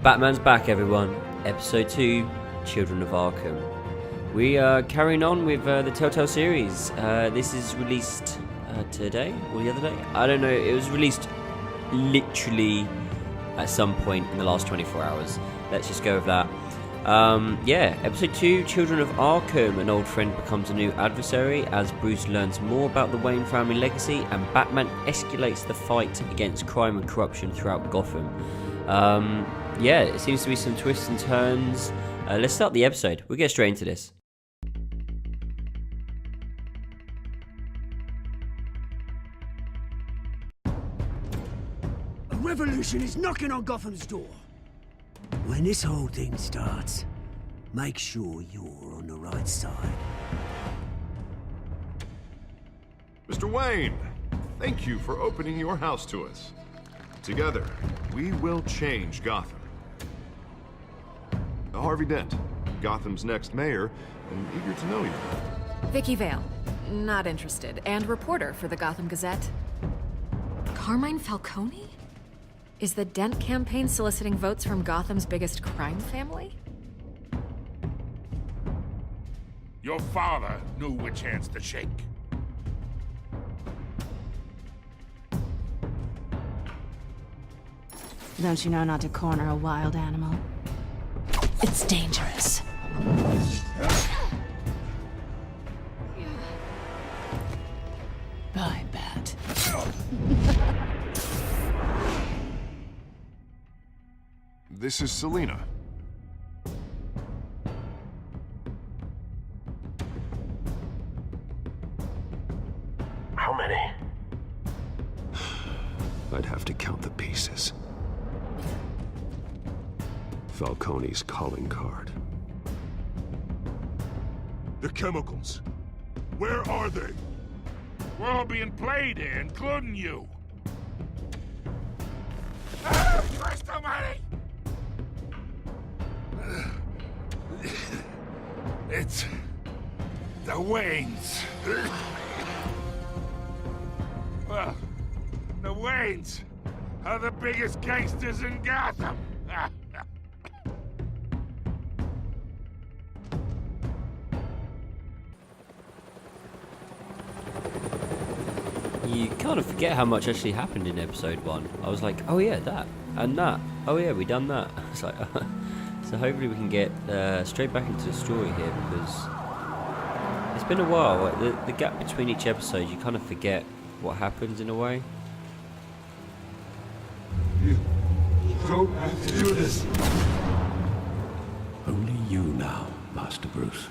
Batman's back, everyone. Episode 2, Children of Arkham. We are carrying on with the Telltale series. This is released today or the other day. I don't know. It was released literally at some point in the last 24 hours. Let's just go with that. Episode 2, Children of Arkham. An old friend becomes a new adversary as Bruce learns more about the Wayne family legacy and Batman escalates the fight against crime and corruption throughout Gotham. It seems to be some twists and turns. Let's start the episode. We'll get straight into this. A revolution is knocking on Gotham's door. When this whole thing starts, make sure you're on the right side. Mr. Wayne, thank you for opening your house to us. Together, we will change Gotham. Harvey Dent, Gotham's next mayor, and eager to know you. Vicky Vale, not interested, and reporter for the Gotham Gazette. Carmine Falcone? Is the Dent campaign soliciting votes from Gotham's biggest crime family? Your father knew which hands to shake. Don't you know not to corner a wild animal? It's dangerous. Bye, Bat. This is Selina. How many? I'd have to count the pieces. Falcone's calling card. The chemicals. Where are they? We're all being played here, including you. Ah, Christ almighty! It's the Waynes. Well, the Waynes are the biggest gangsters in Gotham. You kind of forget how much actually happened in episode 1. I was like, oh yeah, that and that. Oh yeah, we done that. It's like, so hopefully we can get straight back into the story here, because it's been a while. Like, the gap between each episode, you kind of forget what happens in a way. You don't have to do this. Only you now, Master Bruce.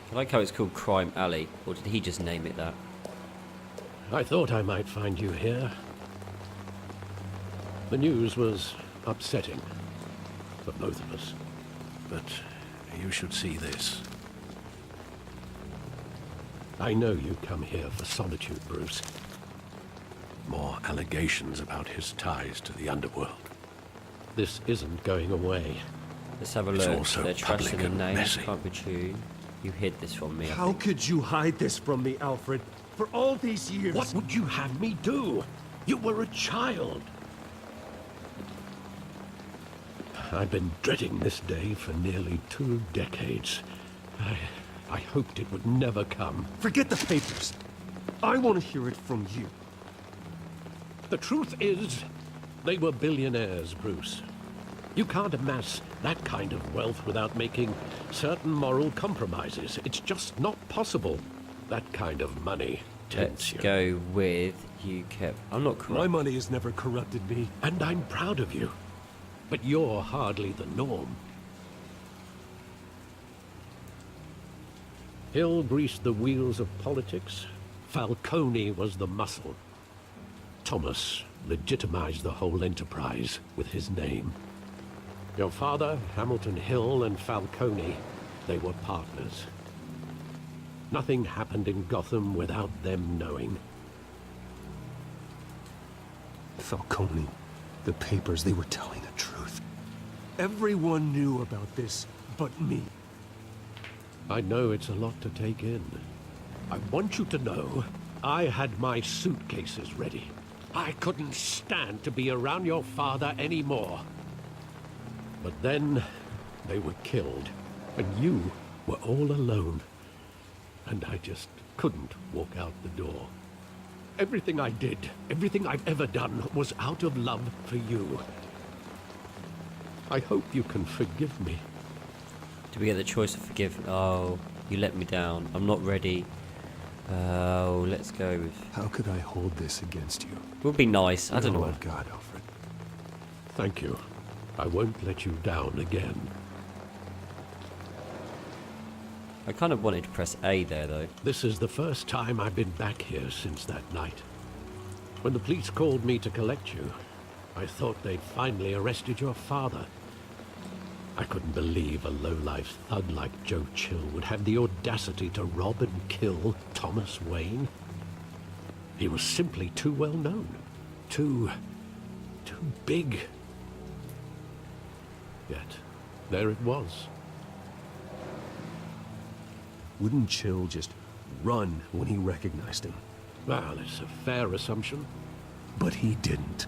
I like how it's called Crime Alley, or did he just name it that? I thought I might find you here. The news was upsetting for both of us. But you should see this. I know you come here for solitude, Bruce. More allegations about his ties to the underworld. This isn't going away. Let's have a It's look. also They're trusting public a and name. messy. Can't be true. You hid this from me. I How think. could you hide this from me, Alfred? For all these years. What would you have me do? You were a child. I've been dreading this day for nearly 2 decades. I hoped it would never come. Forget the papers. I want to hear it from you. The truth is, they were billionaires, Bruce. You can't amass that kind of wealth without making certain moral compromises. It's just not possible. That kind of money tempts Let's you. go with you kept. I'm not corrupt. My money has never corrupted me. And I'm proud of you. But you're hardly the norm. Hill greased the wheels of politics. Falcone was the muscle. Thomas legitimized the whole enterprise with his name. Your father, Hamilton Hill, and Falcone, they were partners. Nothing happened in Gotham without them knowing. Falcone, the papers, they were telling the truth. Everyone knew about this but me. I know it's a lot to take in. I want you to know I had my suitcases ready. I couldn't stand to be around your father anymore. But then they were killed, and you were all alone. And I just couldn't walk out the door. Everything I did, everything I've ever done, was out of love for you. I hope you can forgive me. Do we get the choice of forgive? Oh, you let me down. I'm not ready. Oh, let's go with... How could I hold this against you? It would be nice. I don't know. Oh, God, Alfred. Thank you. I won't let you down again. I kind of wanted to press A there, though. This is the first time I've been back here since that night. When the police called me to collect you, I thought they'd finally arrested your father. I couldn't believe a low-life thug like Joe Chill would have the audacity to rob and kill Thomas Wayne. He was simply too well known. Too big. Yet, there it was. Wouldn't Chill just run when he recognized him? Well, it's a fair assumption. But he didn't.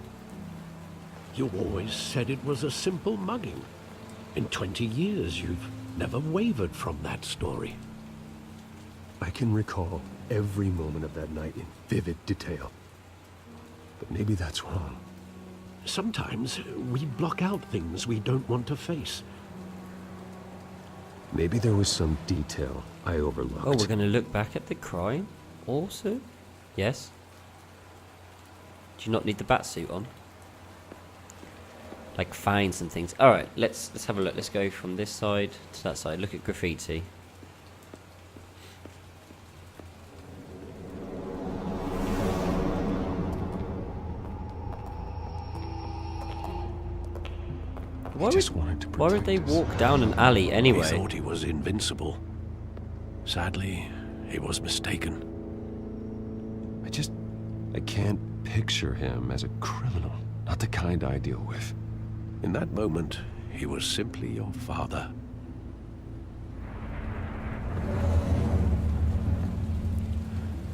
You always said it was a simple mugging. In 20 years, you've never wavered from that story. I can recall every moment of that night in vivid detail. But maybe that's wrong. Sometimes we block out things we don't want to face. Maybe there was some detail I overlooked. Oh, we're going to look back at the crime also? Yes. Do you not need the bat suit on? Like fines and things. Alright, let's have a look. Let's go from this side to that side. Look at graffiti. Why would they walk down an alley anyway? He thought he was invincible. Sadly, he was mistaken. I can't picture him as a criminal. Not the kind I deal with. In that moment, he was simply your father.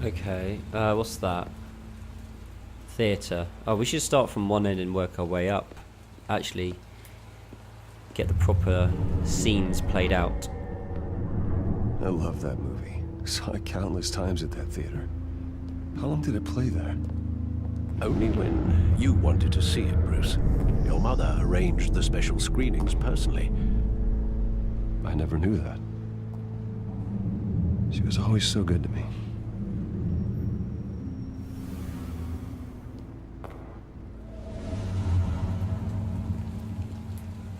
Okay, what's that? Theatre. Oh, we should start from one end and work our way up. Actually, get the proper scenes played out. I love that movie. Saw it countless times at that theater. How long did it play there? Only when you wanted to see it, Bruce. Your mother arranged the special screenings personally. I never knew that. She was always so good to me.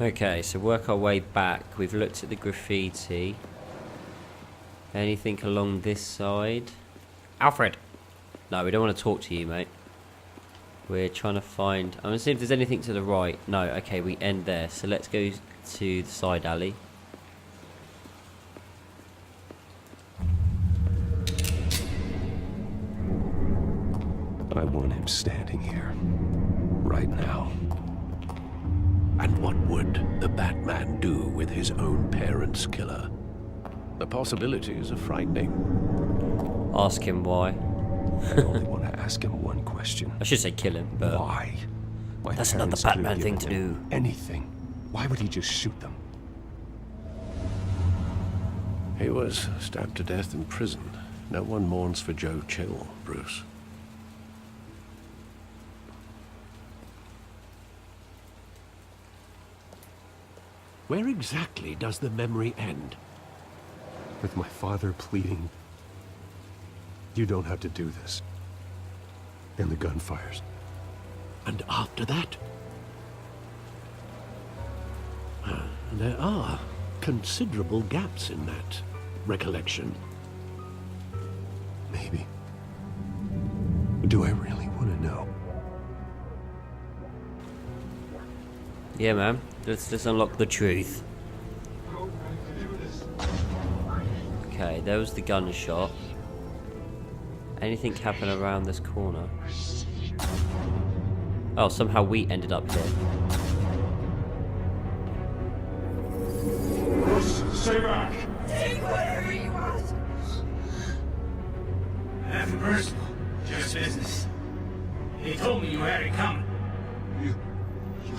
Okay, so work our way back. We've looked at the graffiti. Anything along this side? Alfred! No, we don't want to talk to you, mate. We're trying to find... I'm going to see if there's anything to the right. No, okay, we end there. So let's go to the side alley. I want him standing here. Right now. And what would the Batman do with his own parents' killer? The possibilities are frightening. Ask him why. I only want to ask him one question. I should say kill him, but... Why? My That's not the parents could have Batman thing given to him do. Anything. Why would he just shoot them? He was stabbed to death in prison. No one mourns for Joe Chill, Bruce. Where exactly does the memory end? With my father pleading, "You don't have to do this." And the gun fires. And after that? There are considerable gaps in that recollection. Maybe. Do I really want to know? Yeah, man. Let's unlock the truth. Okay, there was the gunshot. Anything happen around this corner? Oh, somehow we ended up here. Stay back! Take whatever you want. Have mercy. Nice business. He told me you had it coming. You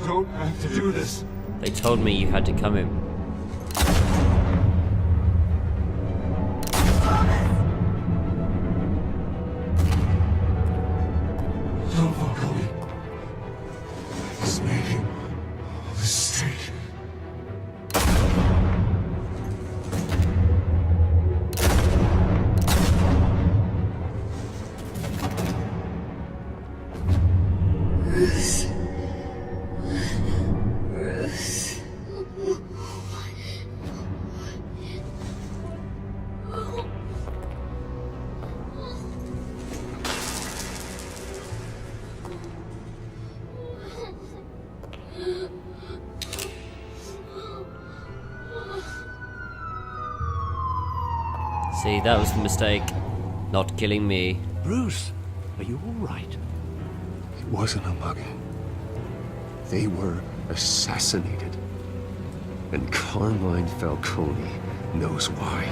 don't have to do this. They told me you had to come in. Don't follow me. He's making a mistake. See, that was the mistake. Not killing me. Bruce, are you all right? It wasn't a mugging. They were assassinated. And Carmine Falcone knows why.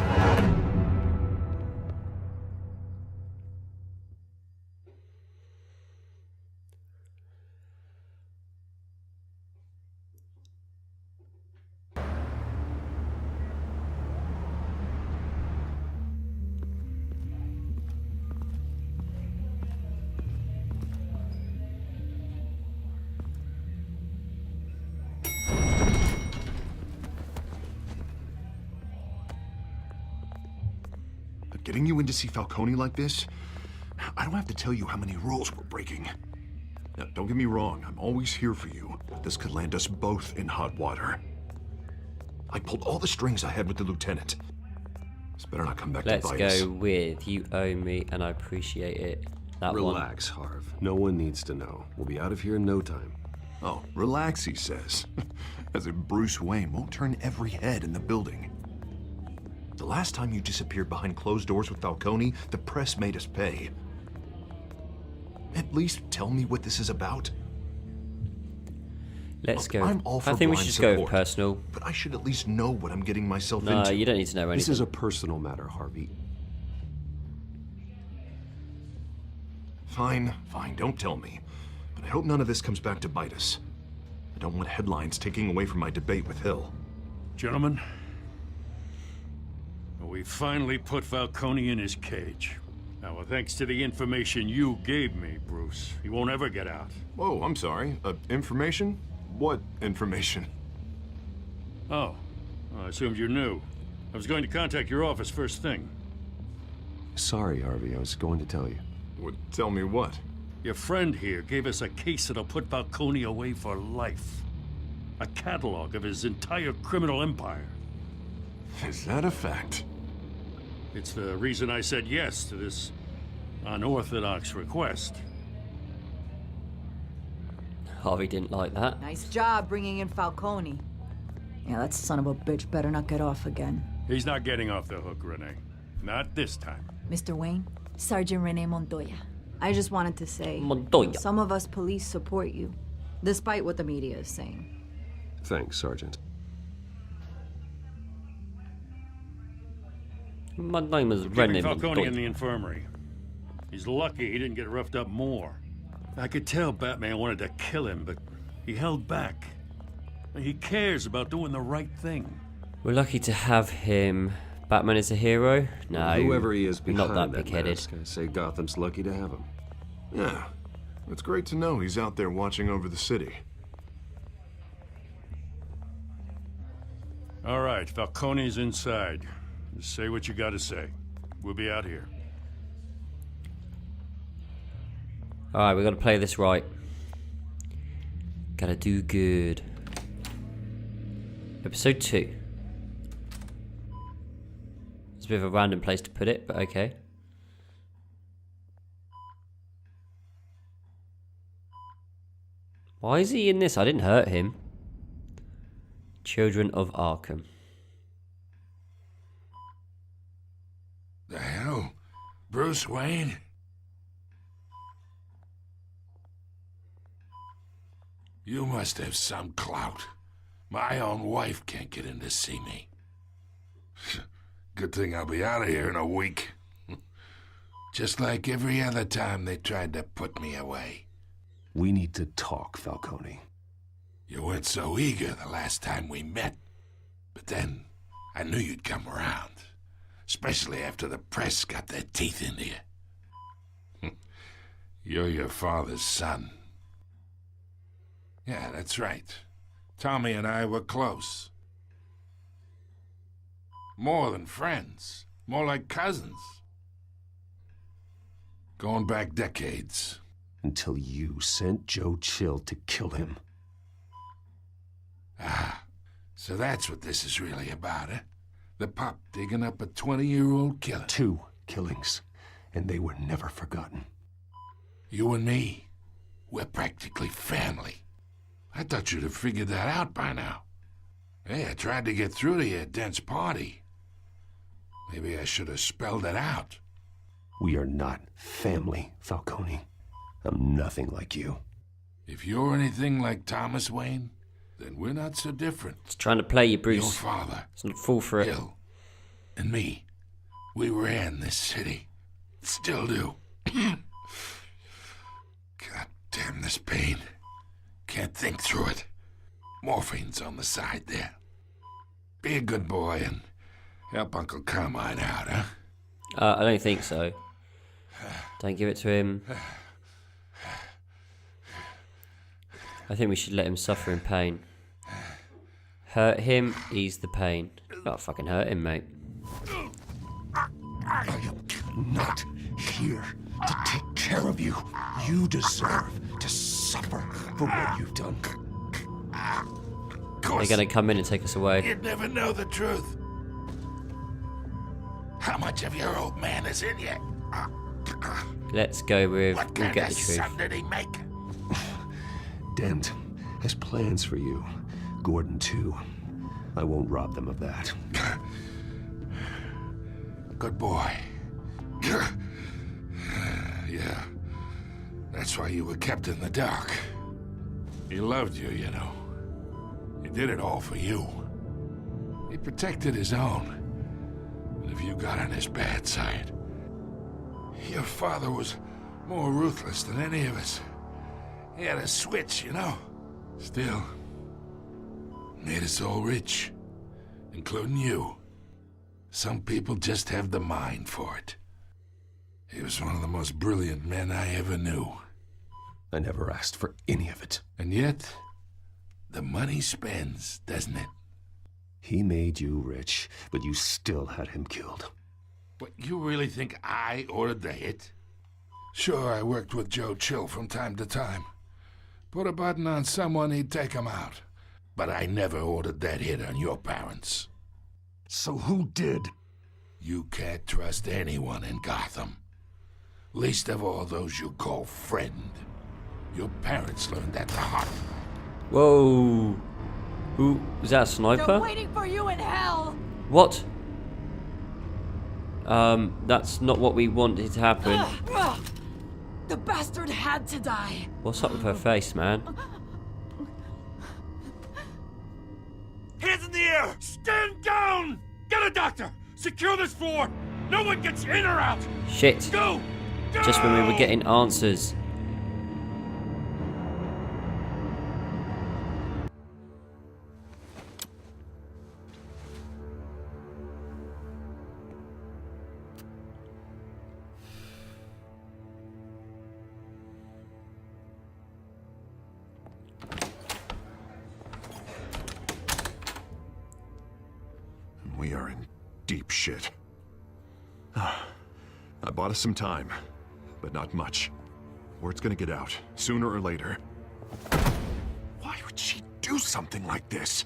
Getting you in to see Falcone like this? I don't have to tell you how many rules we're breaking. Now, don't get me wrong, I'm always here for you. This could land us both in hot water. I pulled all the strings I had with the lieutenant. This better not come back to Let's bite us. go with you owe me and I appreciate it. That Relax, Harv. No one needs to know. We'll be out of here in no time. Oh, relax, he says. As if Bruce Wayne won't turn every head in the building. The last time you disappeared behind closed doors with Falcone, the press made us pay. At least tell me what this is about. Let's Look, go. I'm all for I think we blind should just go with support, personal. But I should at least know what I'm getting myself No, into. you don't need to know anything. This is a personal matter, Harvey. Fine, don't tell me. But I hope none of this comes back to bite us. I don't want headlines taking away from my debate with Hill. Gentlemen, we finally put Falcone in his cage. Now, thanks to the information you gave me, Bruce, he won't ever get out. Oh, I'm sorry. Information? What information? Oh, I assumed you knew. I was going to contact your office first thing. Sorry, Harvey. I was going to tell you. Tell me what? Your friend here gave us a case that'll put Falcone away for life. A catalog of his entire criminal empire. Is that a fact? It's the reason I said yes to this unorthodox request. Harvey didn't like that. Nice job bringing in Falcone. Yeah, that son of a bitch better not get off again. He's not getting off the hook, Renee. Not this time. Mr. Wayne, Sergeant Renee Montoya. I just wanted to say, Montoya. some of us police support you, despite what the media is saying. Thanks, Sergeant. My name is Keeping René Falcone Montoya. in the infirmary. He's lucky he didn't get roughed up more. I could tell Batman wanted to kill him, but he held back. He cares about doing the right thing. We're lucky to have him. Batman is a hero? No. Whoever he is behind not that that big-headed. mask, I say Gotham's lucky to have him. Yeah. It's great to know he's out there watching over the city. All right, Falcone's inside. Just say what you gotta say. We'll be out here. Alright, we gotta play this right. Gotta do good. Episode 2. It's a bit of a random place to put it, but okay. Why is he in this? I didn't hurt him. Children of Arkham. The hell? Bruce Wayne? You must have some clout. My own wife can't get in to see me. Good thing I'll be out of here in a week. Just like every other time they tried to put me away. We need to talk, Falcone. You weren't so eager the last time we met. But then, I knew you'd come around. Especially after the press got their teeth into you. You're your father's son. Yeah, that's right. Tommy and I were close. More than friends. More like cousins. Going back decades. Until you sent Joe Chill to kill him. Ah, so that's what this is really about, eh? The pup digging up a 20-year-old killer. 2 killings, and they were never forgotten. You and me, we're practically family. I thought you'd have figured that out by now. Hey, I tried to get through to you at Dent's party. Maybe I should have spelled it out. We are not family, Falcone. I'm nothing like you. If you're anything like Thomas Wayne, then we're not so different. It's trying to play you, Bruce. Your father, it's not fall for it. Bill, and me, we ran this city. Still do. God damn this pain. Can't think through it. Morphine's on the side there. Be a good boy and help Uncle Carmine out, huh? I don't think so. Don't give it to him. I think we should let him suffer in pain. Hurt him, ease the pain. Gotta fucking hurt him, mate. I am not here to take care of you. You deserve to suffer for what you've done. They're gonna come in and take us away. You'd never know the truth. How much of your old man is in you? Let's go with What we'll kind get of the truth. son did he make? Dent has plans for you. Gordon, too. I won't rob them of that. Good boy. Yeah. That's why you were kept in the dark. He loved you, you know. He did it all for you. He protected his own. And if you got on his bad side, your father was more ruthless than any of us. He had a switch, you know. Still, made us all rich, including you. Some people just have the mind for it. He was one of the most brilliant men I ever knew. I never asked for any of it. And yet, the money spends, doesn't it? He made you rich, but you still had him killed. What, you really think I ordered the hit? Sure, I worked with Joe Chill from time to time. Put a button on someone, he'd take him out. But I never ordered that hit on your parents. So who did? You can't trust anyone in Gotham. Least of all those you call friend. Your parents learned that the hard. Whoa. Who was that? A sniper? They're waiting for you in hell. What? That's not what we wanted to happen. The bastard had to die. What's up with her face, man? Hands in the air! Stand down! Get a doctor! Secure this floor! No one gets in or out! Shit. Go! Go! Just when we were getting answers. We are in deep shit. I bought us some time, but not much. Word's gonna get out, sooner or later. Why would she do something like this?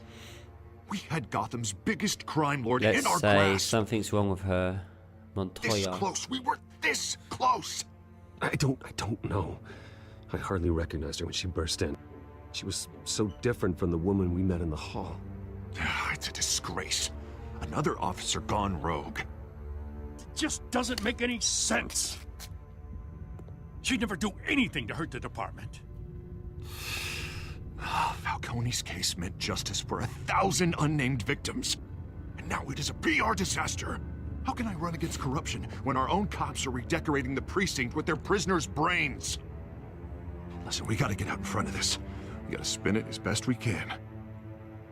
We had Gotham's biggest crime lord in our Let's say grasp. something's wrong with her. This Montoya. close. We were this close. I don't know. I hardly recognized her when she burst in. She was so different from the woman we met in the hall. It's a disgrace. Another officer gone rogue. Just doesn't make any sense. She'd never do anything to hurt the department. Falcone's case meant justice for 1,000 unnamed victims. And now it is a PR disaster. How can I run against corruption when our own cops are redecorating the precinct with their prisoners' brains? Listen, we gotta get out in front of this. We gotta spin it as best we can.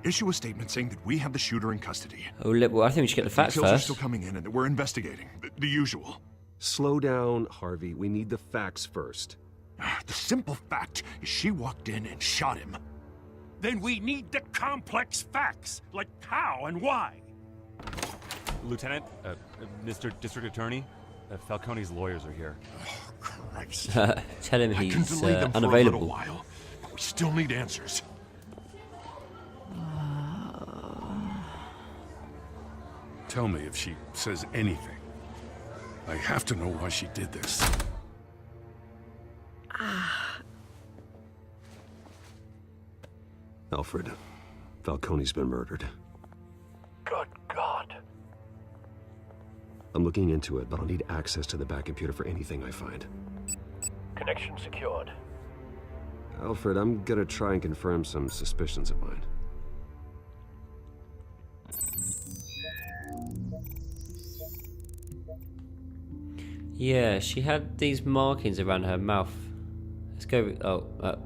Issue a statement saying that we have the shooter in custody. Oh, well, I think we should get the facts Details first. are still coming in and that we're investigating. The usual. Slow down, Harvey. We need the facts first. The simple fact is she walked in and shot him. Then we need the complex facts, like how and why. Lieutenant, Mr. District Attorney, Falcone's lawyers are here. Oh, Christ. Tell him I can he's delay them for a unavailable. little while, but we still need answers. Tell me if she says anything. I have to know why she did this. Alfred, Falcone's been murdered. Good God. I'm looking into it, but I'll need access to the back computer for anything I find. Connection secured. Alfred, I'm gonna try and confirm some suspicions of mine. Yeah, she had these markings around her mouth. Let's go.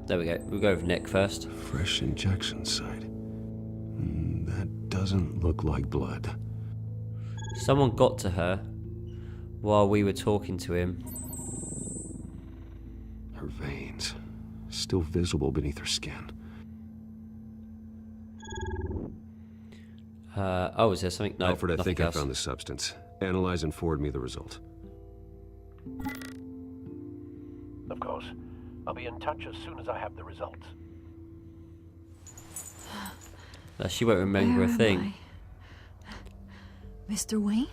There we go. We'll go with neck first. Fresh injection site. That doesn't look like blood. Someone got to her while we were talking to him. Her veins, still visible beneath her skin. Oh, is there something? No, Alfred, I think else. I found the substance. Analyze and forward me the result. Of course. I'll be in touch as soon as I have the results. She won't remember a thing. Mr. Wayne?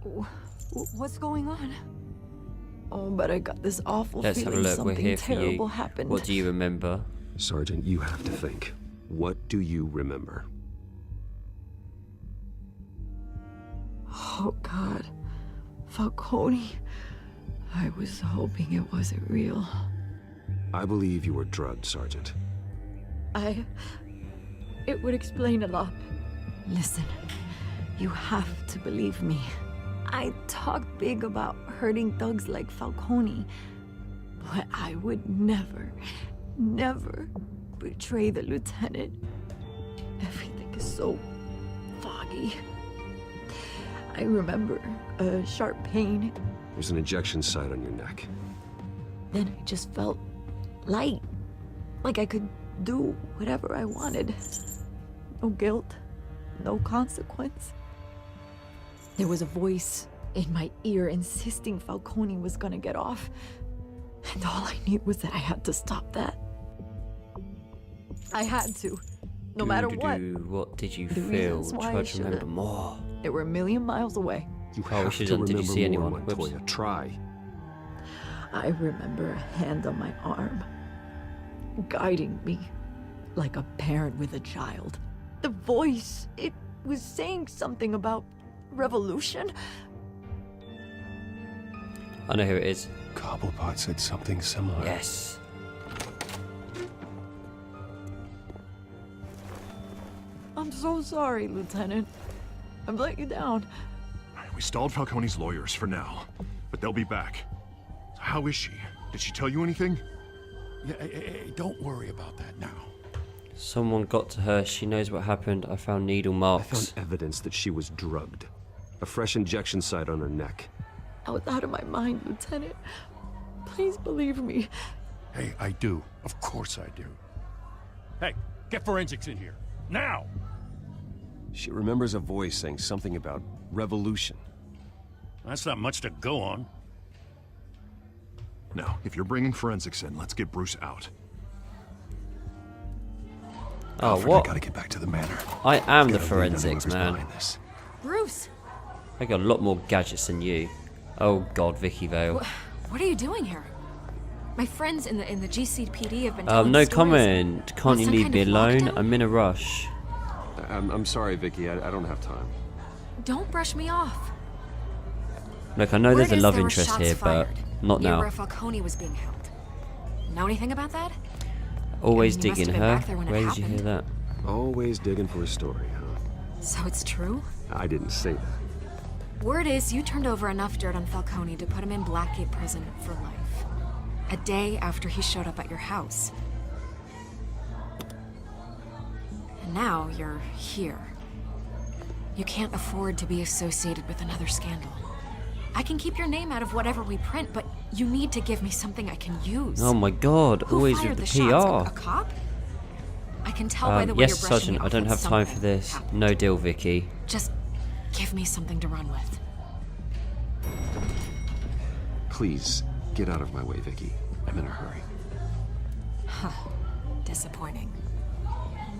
What's going on? Oh, but I got this awful Let's have a feeling look. We're something here for you. terrible happened. What do you remember? Sergeant, you have to think. What do you remember? Oh, God. Falcone. I was hoping it wasn't real. I believe you were drugged, Sergeant. It would explain a lot. Listen, you have to believe me. I talk big about hurting thugs like Falcone, but I would never betray the lieutenant. Everything is so foggy. I remember a sharp pain. There's an injection site on your neck. Then I just felt light, like I could do whatever I wanted. No guilt, no consequence. There was a voice in my ear insisting Falcone was gonna get off. And all I knew was that I had to stop that. I had to, no matter what. What did you The feel? reasons why I Try to remember should've. more. They were a million miles away. You Oh, we have should to have done. Did you remember see more, anyone? Whoops. Montoya. Try. I remember a hand on my arm, guiding me like a parent with a child. The voice, it was saying something about revolution. I know who it is. Cobblepot said something similar. Yes. I'm so sorry, Lieutenant. I've let you down. We stalled Falcone's lawyers for now, but they'll be back. How is she? Did she tell you anything? Yeah, hey, don't worry about that now. Someone got to her. She knows what happened. I found needle I marks. found evidence that she was drugged. A fresh injection site on her neck. I was out of my mind, Lieutenant. Please believe me. Hey, I do. Of course I do. Hey, get forensics in here. Now! She remembers a voice saying something about revolution. That's not much to go on. Now, if you're bringing forensics in, let's get Bruce out. Oh, Alfred, what? I gotta get back to the manor. I am the Gotta lead forensics, whoever's man. behind this. Bruce, I got a lot more gadgets than you. Oh God, Vicky Vale. what are you doing here? My friends in the GCPD have been telling No stories. comment. Can't you Some leave kind me of alone? lockdown? I'm in a rush. I'm sorry, Vicky. I don't have time. Don't brush me off. Look, I know Word there's a is love there were interest shots here, but fired not near now. where Falcone was being held. Know anything about that? Always I mean, you must digging have been her. back there when it Where did you hear happened. that? Always digging for a story, huh? So it's true? I didn't say that. Word is you turned over enough dirt on Falcone to put him in Blackgate Prison for life. A day after he showed up at your house. And now you're here. You can't afford to be associated with another scandal. I can keep your name out of whatever we print, but you need to give me something I can use. Oh my god, Who always fired with the shots? PR. A cop? I can tell by the way Yes, you're brushing Sergeant, me I off don't that have time for something this. happened. No deal, Vicky. Just give me something to run with. Please, get out of my way, Vicky. I'm in a hurry. Huh. Disappointing.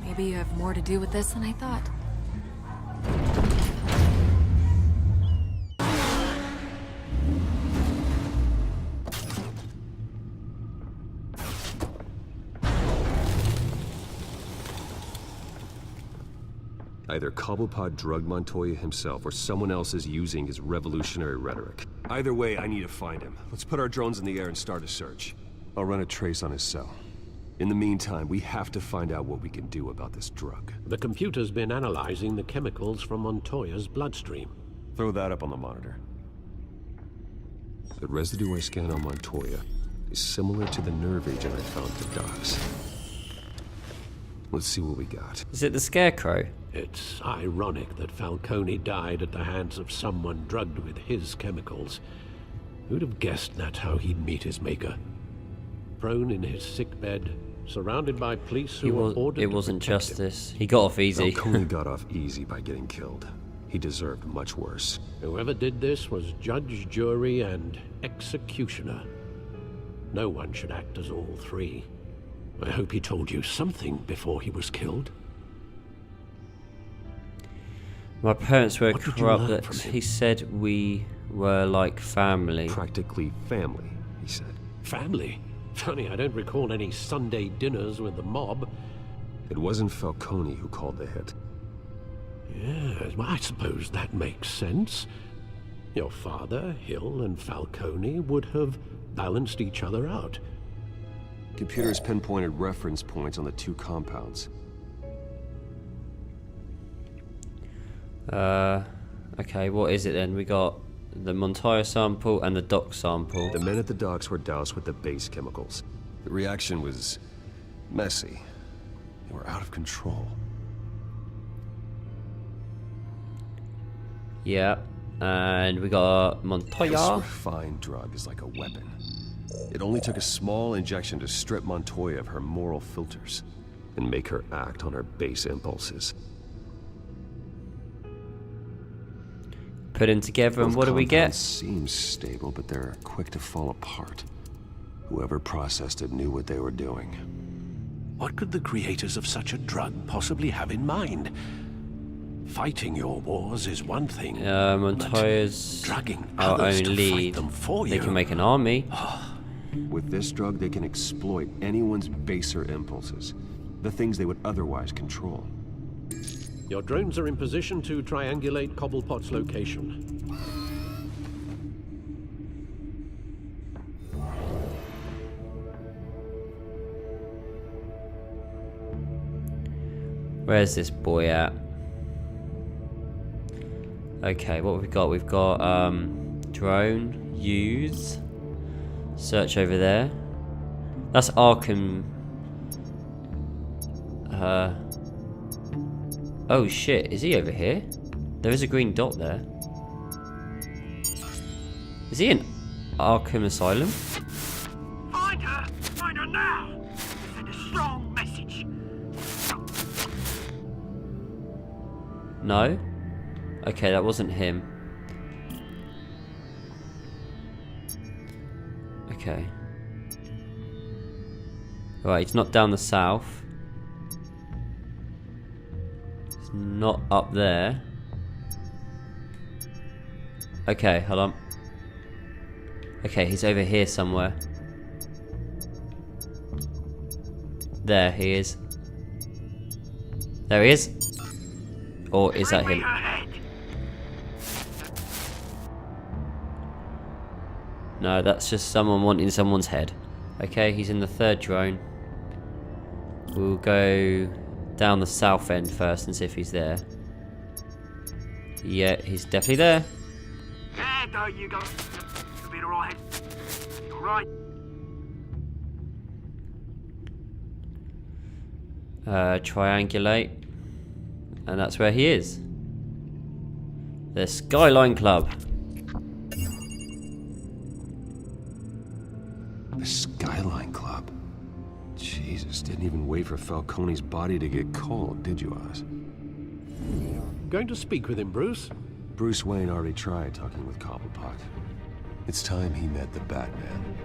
Maybe you have more to do with this than I thought. Either Cobblepot drugged Montoya himself or someone else is using his revolutionary rhetoric. Either way, I need to find him. Let's put our drones in the air and start a search. I'll run a trace on his cell. In the meantime, we have to find out what we can do about this drug. The computer's been analyzing the chemicals from Montoya's bloodstream. Throw that up on the monitor. The residue I scanned on Montoya is similar to the nerve agent I found at the docks. Let's see what we got. Is it the Scarecrow? It's ironic that Falcone died at the hands of someone drugged with his chemicals. Who'd have guessed that's how he'd meet his maker? Prone in his sickbed, surrounded by police who were ordered It to wasn't protect him. justice. He got off easy. Falcone got off easy by getting killed. He deserved much worse. Whoever did this was judge, jury, and executioner. No one should act as all three. I hope he told you something before he was killed. My parents were What did you corrupt. learn from him? He said we were like family. Practically family, he said. Family? Funny, I don't recall any Sunday dinners with the mob. It wasn't Falcone who called the hit. Yes, well, I suppose that makes sense. Your father, Hill, and Falcone would have balanced each other out. Computers pinpointed reference points on the two compounds. Okay, what is it then? We got the Montoya sample and the dock sample. The men at the docks were doused with the base chemicals. The reaction was messy. They were out of control. Yeah, and we got This Montoya. refined drug is like a weapon. It only took a small injection to strip Montoya of her moral filters and make her act on her base impulses. Put them together, and Both what do we compounds get? seem stable, but they're quick to fall apart. Whoever processed it knew what they were doing. What could the creators of such a drug possibly have in mind? Fighting your wars is one thing. Montoya's but drugging our others own to lead. fight them for They you. can make an army. With this drug, they can exploit anyone's baser impulses, the things they would otherwise control. Your drones are in position to triangulate Cobblepot's location. Where's this boy at? Okay, what have we got? We've got drone, use, search over there. That's Arkham. Oh shit, is he over here? There is a green dot there. Is he in Arkham Asylum? Find her! Find her now! Send a strong message. No? Okay, that wasn't him. Okay. Right, he's not down the south. He's not up there. Okay, hold on. Okay, he's over here somewhere. There he is. There he is. Or is that him? No, that's just someone wanting someone's head. Okay, he's in the third drone. We'll go down the south end first and see if he's there. Yeah, he's definitely there. Yeah, there you go. You'll be alright. You're right. Triangulate. And that's where he is. The Skyline Club. The Skyline Club? Jesus, didn't even wait for Falcone's body to get cold, did you, Oz? Going to speak with him, Bruce? Bruce Wayne already tried talking with Cobblepot. It's time he met the Batman.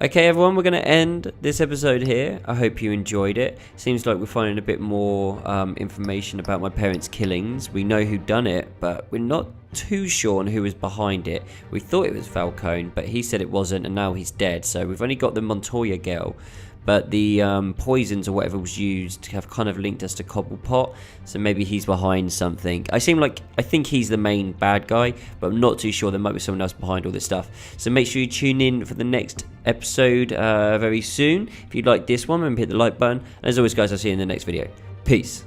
Okay, everyone, we're going to end this episode here. I hope you enjoyed it. Seems like we're finding a bit more information about my parents' killings. We know who done it, but we're not too sure on who was behind it. We thought it was Falcone, but he said it wasn't, and now he's dead. So we've only got the Montoya girl. But the poisons or whatever was used have kind of linked us to Cobblepot, so maybe he's behind something. I think he's the main bad guy, but I'm not too sure. There might be someone else behind all this stuff. So make sure you tune in for the next episode very soon. If you like this one, remember hit the like button. And as always, guys, I'll see you in the next video. Peace.